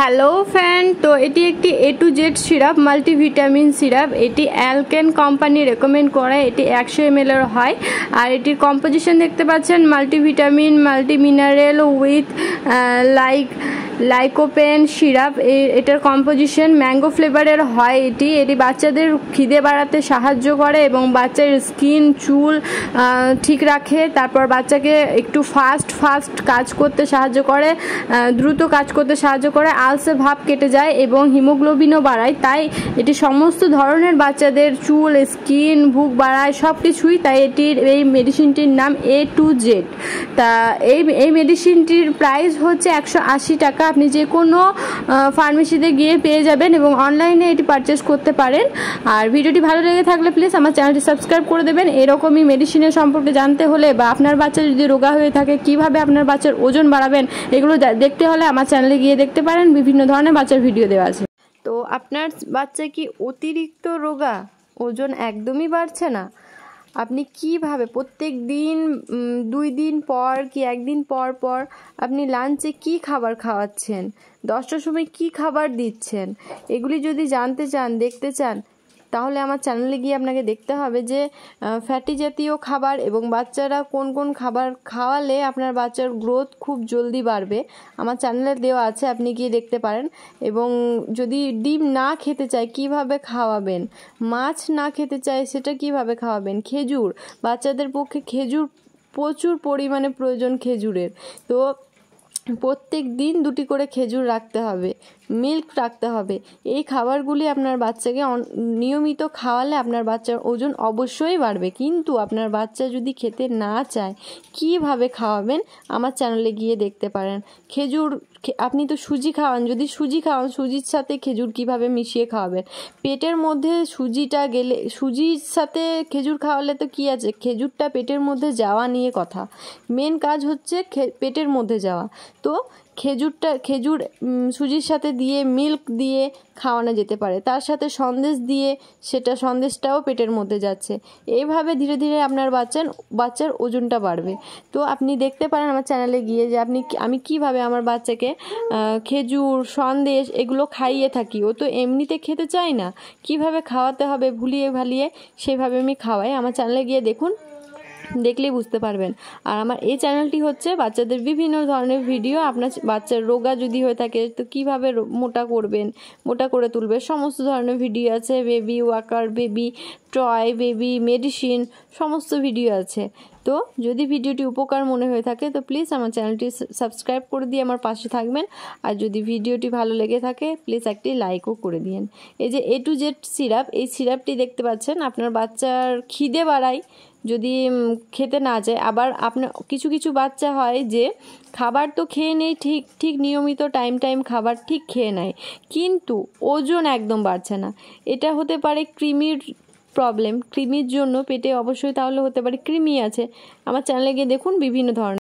Hello friend, তো এটি একটি A to Z syrup, multivitamin syrup. এটি অ্যালকেন কোম্পানি রেকমেন্ড করে। এটি 100 ml এর হয়। আর এটির কম্পোজিশন দেখতে পাচ্ছেন, multivitamin, multi mineral with lycopene syrup. এটার কম্পোজিশন ম্যাঙ্গো ফ্লেভারের হয়। এটি বাচ্চাদের খিদে বাড়াতে সাহায্য করে এবং বাচ্চার স্কিন, চুল ঠিক রাখে। তারপর বাচ্চাকে একটু ফাস্ট কাজ করতে সাহায্য করে, দ্রুত কাজ করতে সাহায্য করে, আলসে ভাব কেটে যায় এবং হিমোগ্লোবিনও বাড়ায়। তাই এটি সমস্ত ধরনের বাচ্চাদের চুল, স্কিন, ভুক বাড়ায়, সব কিছুই। তাই এই মেডিসিনটির নাম A to Z। তা এই মেডিসিনটির প্রাইস হচ্ছে 180 টাকা। আপনি যে কোনো ফার্মেসিতে গিয়ে পেয়ে যাবেন এবং অনলাইনে এটি পারচেস করতে পারেন। আর ভিডিওটি ভালো লেগে থাকলে প্লিজ আমার চ্যানেলটি সাবস্ক্রাইব করে দেবেন। এরকমই মেডিসিনের সম্পর্কে জানতে হলে বা আপনার বাচ্চা যদি রোগা হয়ে থাকে, কিভাবে আপনার বাচ্চার ওজন বাড়াবেন, এগুলো দেখতে হলে আমার চ্যানেলে গিয়ে দেখতে পারেন। বিভিন্ন ধরনের বাচ্চার ভিডিও দেওয়া আছে। তো আপনার বাচ্চা কি অতিরিক্ত রোগা, ওজন একদমই বাড়ছে না? আপনি কিভাবে প্রত্যেক দিন 2 দিন পর কি 1 দিন পর পর আপনি লাঞ্চে কি খাবার খাওয়াচ্ছেন, 10টার সময় কি খাবার দিচ্ছেন, এগুলি যদি জানতে চান, দেখতে চান, তাহলে আমার চ্যানেলে গিয়ে আপনাকে দেখতে হবে যে ফ্যাটি জাতীয় খাবার এবং বাচ্চারা কোন কোন খাবার খাওয়ালে আপনার বাচ্চার গ্রোথ খুব জলদি বাড়বে। আমার চ্যানেলে দেওয়া আছে, আপনি গিয়ে দেখতে পারেন। এবং যদি ডিম না খেতে চায় কিভাবে খাওয়াবেন, মাছ না খেতে চায় সেটা কিভাবে খাওয়াবেন, খেজুর, বাচ্চাদের পক্ষে খেজুর প্রচুর পরিমাণে প্রয়োজন খেজুরের। তো প্রত্যেক দিন 2টি করে খেজুর রাখতে হবে, মিল্ক রাখতে হবে। এই খাবারগুলি আপনার বাচ্চাকে নিয়মিত খাওয়ালে আপনার বাচ্চার ওজন অবশ্যই বাড়বে। কিন্তু আপনার বাচ্চা যদি খেতে না চায়, কিভাবে খাওয়াবেন আমার চ্যানেলে গিয়ে দেখতে পারেন। খেজুর, আপনি তো সুজি খাওয়ান, যদি সুজি খাওয়ান, সুজির সাথে খেজুর কিভাবে মিশিয়ে খাওয়াবেন? পেটের মধ্যে সুজিটা গেলে, সুজির সাথে খেজুর খাওয়ালে তো কি আছে, খেজুরটা পেটের মধ্যে যাওয়া নিয়ে কথা। মেন কাজ হচ্ছে পেটের মধ্যে যাওয়া। তো খেজুর সুজির সাথে দিয়ে, মিল্ক দিয়ে খাওয়ানো যেতে পারে। তার সাথে সন্দেশ দিয়ে, সন্দেশটাও পেটের মধ্যে যাচ্ছে। এইভাবে ধীরে ধীরে আপনার বাচ্চার ওজনটা বাড়বে। তো আপনি দেখতে পারেন আমার চ্যানেলে গিয়ে যে আমি কিভাবে আমার বাচ্চাকে খেজুর, সন্দেশ এগুলো খাইয়ে থাকি। ও তো এমনিতে খেতে চায় না, কিভাবে খাওয়াতে হবে ভুলিয়ে ভালিয়ে সেভাবে আমি খাওয়াই। আমার চ্যানেলে গিয়ে দেখুন, দেখলেই বুঝতে পারবেন। আর আমার এই চ্যানেলটি হচ্ছে বাচ্চাদের বিভিন্ন ধরনের ভিডিও। আপনার বাচ্চার রোগা যদি হয়ে থাকে তো কিভাবে মোটা করবেন, মোটা করে তুলবে, সমস্ত ধরনের ভিডিও আছে। Baby walker, baby toy, baby medicine, সমস্ত ভিডিও আছে। তো যদি ভিডিওটি উপকার মনে হয়ে থাকে তো প্লিজ আমার চ্যানেলটি সাবস্ক্রাইব করে দিয়ে আমার পাশে থাকবেন। আর যদি ভিডিওটি ভালো লেগে থাকে প্লিজ একটি লাইকও করে দিন। এই যে A to Z সিরাপ, এই সিরাপটি দেখতে পাচ্ছেন আপনার বাচ্চার খিদে বাড়ায় যদি খেতে না যায়। আবার আপনার কিছু বাচ্চা হয় যে খাবার তো খেয়ে নেয়, ঠিক নিয়মিত টাইম খাবার ঠিক খেয়ে নেয়, কিন্তু ওজন একদম বাড়ছে না। এটা হতে পারে কৃমির প্রবলেম, কৃমির জন্য পেটে অবশ্যই তাহলে হতে পারে কৃমি আছে। আমার চ্যানেলে গিয়ে দেখুন বিভিন্ন ধরনের